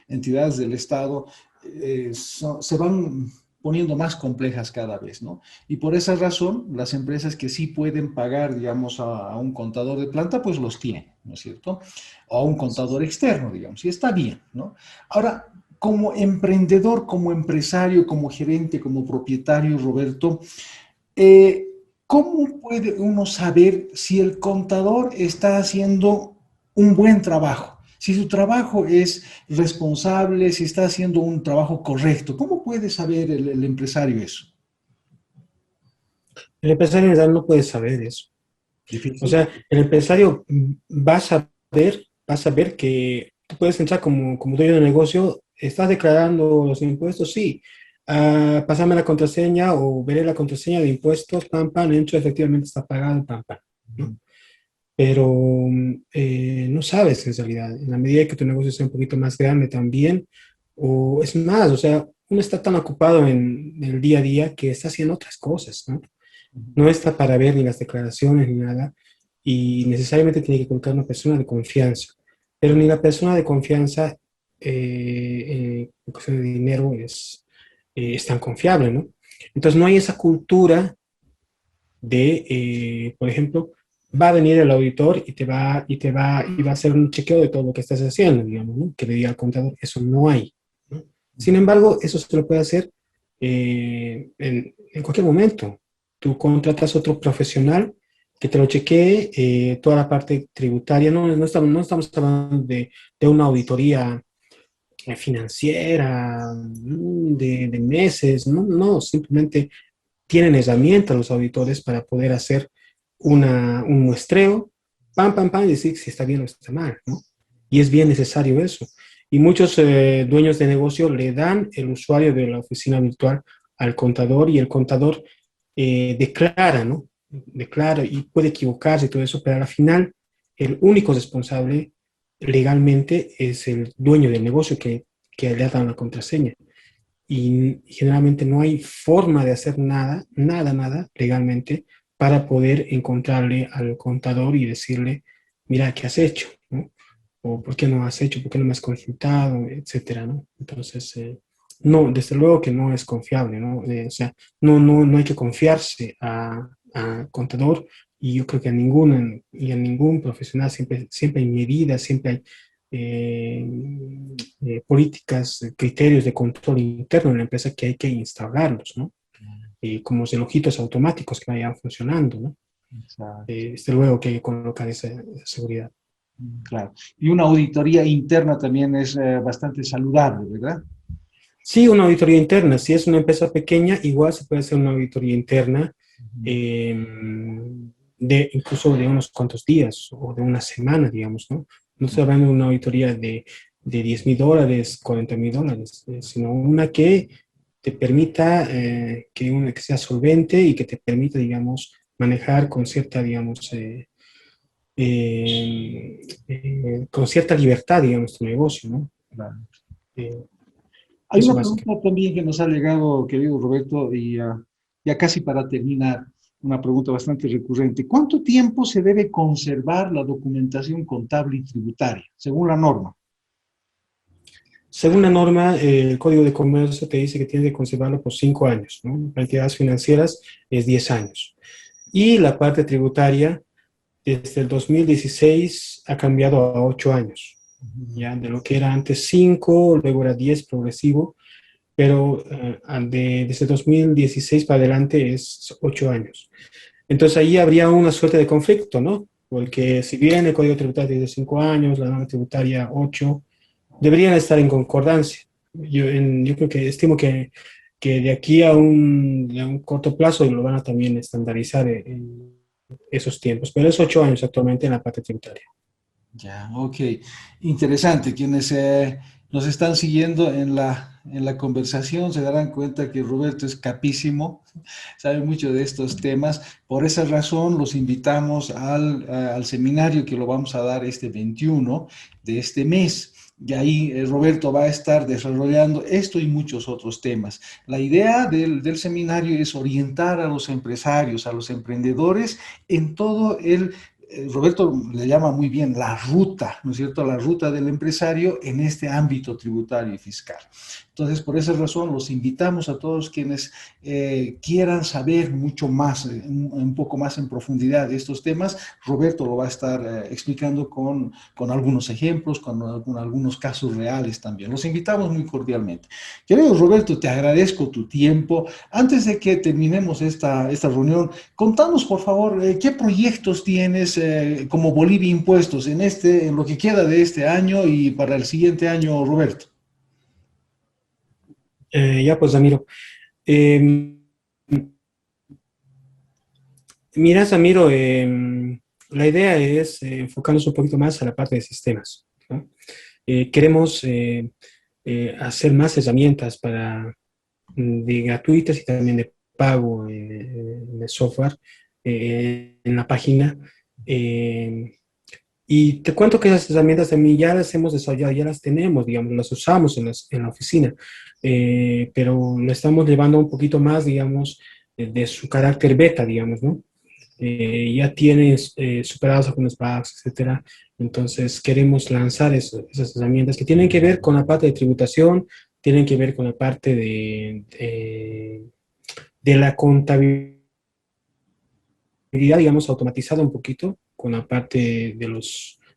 entidades del Estado se van poniendo más complejas cada vez, ¿no? Y por esa razón, las empresas que sí pueden pagar, digamos, a un contador de planta, pues los tienen, ¿no es cierto? O a un contador externo, digamos, y está bien, ¿no? Ahora, como emprendedor, como empresario, como gerente, como propietario, Roberto, ¿cómo puede uno saber si el contador está haciendo un buen trabajo? Si su trabajo es responsable, si está haciendo un trabajo correcto, ¿cómo puede saber el empresario eso? El empresario en realidad no puede saber eso. Difícil. O sea, el empresario va a saber que tú puedes entrar como dueño de negocio, ¿estás declarando los impuestos? Sí. Pásame la contraseña o veré la contraseña de impuestos, pam, entro, efectivamente está pagado, pam, ¿no? Pero no sabes en realidad, en la medida que tu negocio sea un poquito más grande también, o es más, o sea, uno está tan ocupado en el día a día que está haciendo otras cosas, ¿no? No está para ver ni las declaraciones ni nada, y necesariamente tiene que colocar una persona de confianza, pero ni la persona de confianza en cuestión de dinero es tan confiable, ¿no? Entonces no hay esa cultura de, por ejemplo, va a venir el auditor y va a hacer un chequeo de todo lo que estás haciendo, digamos, ¿no? Que le diga al contador, eso no hay, ¿no? Sin embargo, eso se lo puede hacer en cualquier momento. Tú contratas a otro profesional que te lo chequee toda la parte tributaria, no estamos hablando de una auditoría financiera de meses, no, simplemente tienen herramientas los auditores para poder hacer un muestreo, pam, y decir si está bien o está mal, ¿no? Y es bien necesario eso. Y muchos dueños de negocio le dan el usuario de la oficina virtual al contador y el contador declara, ¿no? Declara y puede equivocarse y todo eso, pero al final el único responsable legalmente es el dueño del negocio que le ha dado la contraseña. Y generalmente no hay forma de hacer nada legalmente para poder encontrarle al contador y decirle, mira, ¿qué has hecho? ¿No? O ¿por qué no has hecho? ¿Por qué no me has consultado? Etcétera, ¿no? Entonces, no, desde luego que no es confiable, ¿no? O sea, no hay que confiarse a contador, y yo creo que a ningún profesional siempre hay medidas, siempre hay políticas, criterios de control interno en la empresa que hay que instaurarlos, ¿no? Como relojitos automáticos que vayan funcionando, ¿no? Exacto. Desde luego que hay que colocar esa seguridad. Claro. Y una auditoría interna también es bastante saludable, ¿verdad? Sí, una auditoría interna. Si es una empresa pequeña, igual se puede hacer una auditoría interna, incluso de unos cuantos días o de una semana, digamos, ¿no? No estoy hablando de una auditoría de $10,000, $40,000, sino una que te permita, que sea solvente y que te permita, digamos, manejar con cierta, digamos, con cierta libertad, digamos, tu negocio, ¿no? Claro. Eh, Hay Eso una básicamente. pregunta también que nos ha llegado, querido Roberto, y ya casi para terminar, una pregunta bastante recurrente. ¿Cuánto tiempo se debe conservar la documentación contable y tributaria, según la norma? Según la norma, el Código de Comercio te dice que tienes que conservarlo por 5 años, ¿no? Para entidades financieras es 10 años. Y la parte tributaria, desde el 2016 ha cambiado a 8 años, ¿ya? De lo que era antes 5, luego era 10 progresivo, pero desde 2016 para adelante es 8 años. Entonces ahí habría una suerte de conflicto, ¿no? Porque si bien el Código Tributario es de 5 años, la norma tributaria 8, deberían estar en concordancia. Yo creo que estimo que de aquí a un corto plazo lo van a también estandarizar en esos tiempos, pero es 8 años actualmente en la parte tributaria. Ya, ok. Interesante. Quienes nos están siguiendo en la conversación se darán cuenta que Roberto es capísimo, sabe mucho de estos temas. Por esa razón los invitamos al seminario que lo vamos a dar este 21 de este mes. Y ahí Roberto va a estar desarrollando esto y muchos otros temas. La idea del seminario es orientar a los empresarios, a los emprendedores en todo Roberto le llama muy bien la ruta, ¿no es cierto? La ruta del empresario en este ámbito tributario y fiscal. Entonces, por esa razón, los invitamos a todos quienes quieran saber mucho más, un poco más en profundidad de estos temas. Roberto lo va a estar explicando con algunos ejemplos, con algunos casos reales también. Los invitamos muy cordialmente. Querido Roberto, te agradezco tu tiempo. Antes de que terminemos esta reunión, contanos, por favor, qué proyectos tienes como Bolivia Impuestos en lo que queda de este año y para el siguiente año, Roberto. Ya pues, Ramiro. Mira, Ramiro, la idea es enfocarnos un poquito más a la parte de sistemas, ¿no? Queremos hacer más herramientas de gratuitas y también de pago de software en la página. Y te cuento que esas herramientas también ya las hemos desarrollado, ya las tenemos, digamos, las usamos en la oficina, pero lo estamos llevando un poquito más, digamos, de su carácter beta, digamos, ¿no? Ya tienen superados algunos bugs, etcétera. Entonces queremos lanzar esas herramientas que tienen que ver con la parte de tributación, tienen que ver con la parte de la contabilidad, digamos, automatizada un poquito, con la parte de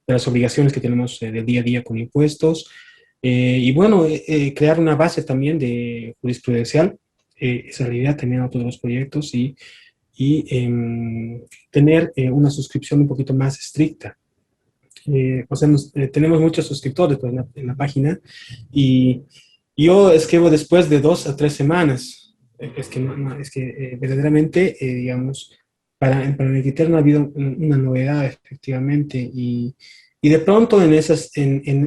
las obligaciones que tenemos del día a día con impuestos. Y bueno, crear una base también de jurisprudencial, esa es la idea también a todos los proyectos, y tener una suscripción un poquito más estricta. O sea, tenemos muchos suscriptores pues, en la página, y yo escribo después de 2 a 3 semanas. Es que verdaderamente, digamos, para el criterio no ha habido una novedad, efectivamente, y de pronto en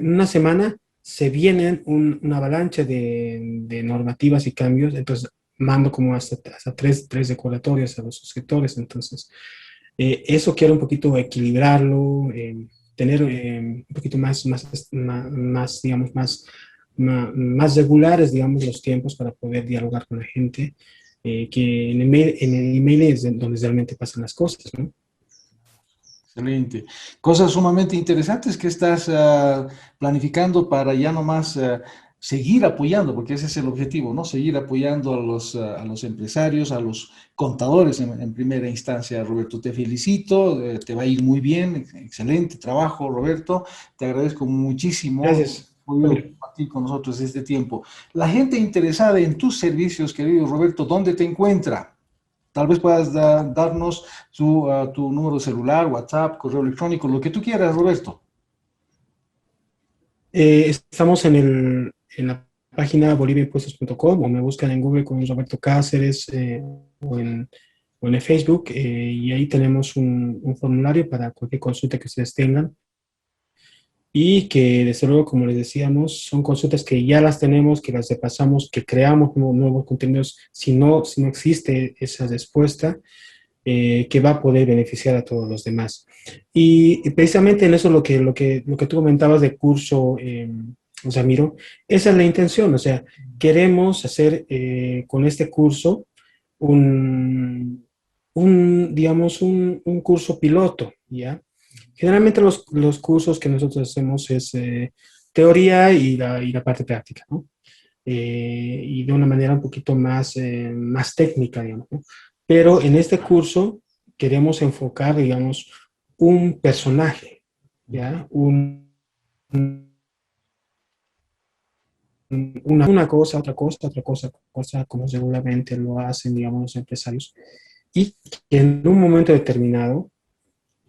una semana se vienen una avalancha de normativas y cambios, entonces mando como hasta tres decoratorios a los suscriptores. Entonces eso quiero un poquito equilibrarlo, tener un poquito más digamos, más regulares, digamos, los tiempos para poder dialogar con la gente. que en el email es donde realmente pasan las cosas, ¿no? Excelente. Cosas sumamente interesantes que estás planificando para ya nomás seguir apoyando, porque ese es el objetivo, ¿no? Seguir apoyando a los empresarios, a los contadores en primera instancia. Roberto, te felicito, te va a ir muy bien, excelente trabajo, Roberto. Te agradezco muchísimo. Gracias. Por compartir con nosotros este tiempo. La gente interesada en tus servicios, querido Roberto, ¿dónde te encuentra? Tal vez puedas darnos tu número de celular, WhatsApp, correo electrónico, lo que tú quieras, Roberto. Estamos en la página boliviaimpuestos.com o me buscan en Google con Roberto Cáceres o en Facebook y ahí tenemos un formulario para cualquier consulta que ustedes tengan. Y que, desde luego, como les decíamos, son consultas que ya las tenemos, que las repasamos, que creamos nuevos contenidos, si no existe esa respuesta, que va a poder beneficiar a todos los demás. Y precisamente en eso lo que tú comentabas de curso, Ramiro, esa es la intención. O sea, queremos hacer con este curso digamos, un curso piloto, ¿ya? Generalmente los cursos que nosotros hacemos es teoría y la parte práctica, ¿no? Y de una manera un poquito más técnica, digamos, ¿no? Pero en este curso queremos enfocar, digamos, un personaje, ¿ya? Una cosa, otra cosa, como seguramente lo hacen, digamos, los empresarios. Y que en un momento determinado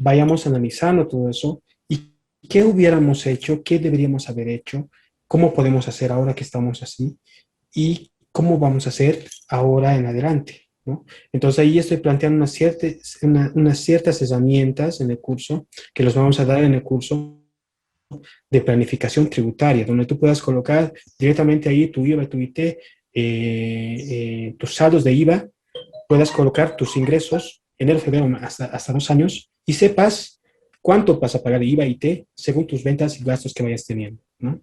vayamos analizando todo eso y qué hubiéramos hecho, qué deberíamos haber hecho, cómo podemos hacer ahora que estamos así y cómo vamos a hacer ahora en adelante, ¿no? Entonces ahí estoy planteando unas ciertas herramientas en el curso que los vamos a dar en el curso de planificación tributaria, donde tú puedas colocar directamente ahí tu IVA, tu IT, tus saldos de IVA, puedas colocar tus ingresos enero, febrero, hasta 2 años, y sepas cuánto vas a pagar de IVA y IT según tus ventas y gastos que vayas teniendo, ¿no?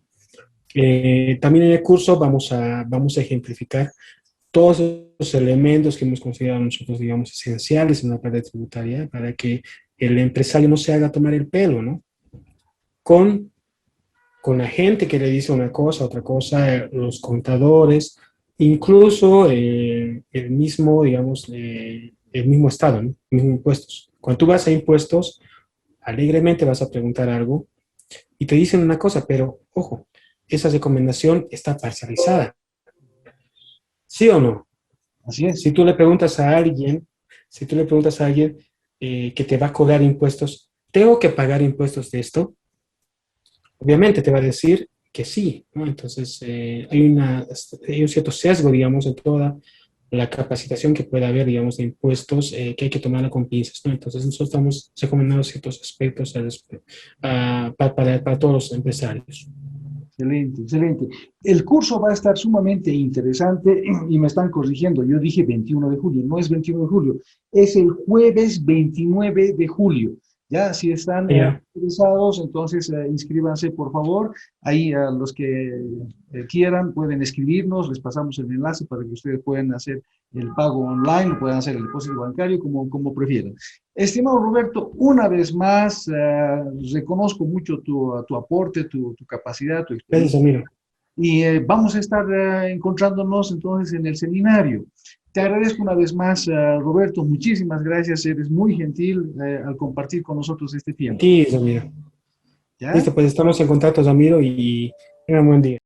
También en el curso vamos a ejemplificar todos los elementos que hemos considerado nosotros, digamos, esenciales en la parte tributaria para que el empresario no se haga tomar el pelo, ¿no? Con la gente que le dice una cosa, otra cosa, los contadores, incluso el mismo, digamos, el mismo Estado, ¿no? Mismos impuestos. Cuando tú vas a impuestos, alegremente vas a preguntar algo y te dicen una cosa, pero ojo, esa recomendación está parcializada. ¿Sí o no? Así es. Si tú le preguntas a alguien que te va a cobrar impuestos, ¿tengo que pagar impuestos de esto? Obviamente te va a decir que sí, ¿no? Entonces hay un cierto sesgo, digamos, en toda la capacitación que puede haber, digamos, de impuestos que hay que tomarla con pinzas, ¿no? Entonces nosotros estamos recomendando ciertos aspectos para todos los empresarios. Excelente, excelente. El curso va a estar sumamente interesante y me están corrigiendo. Yo dije 21 de julio, no es 21 de julio, es el jueves 29 de julio. Ya, si están interesados, entonces inscríbanse, por favor. Ahí a los que quieran pueden escribirnos, les pasamos el enlace para que ustedes puedan hacer el pago online, puedan hacer el depósito bancario, como prefieran. Estimado Roberto, una vez más, reconozco mucho tu aporte, tu capacidad, tu experiencia. Gracias, Ramiro. Y vamos a estar encontrándonos entonces en el seminario. Te agradezco una vez más, Roberto, muchísimas gracias, eres muy gentil al compartir con nosotros este tiempo. Sí, Ramiro. ¿Ya? Listo, pues estamos en contacto, Ramiro, y tengan un buen día.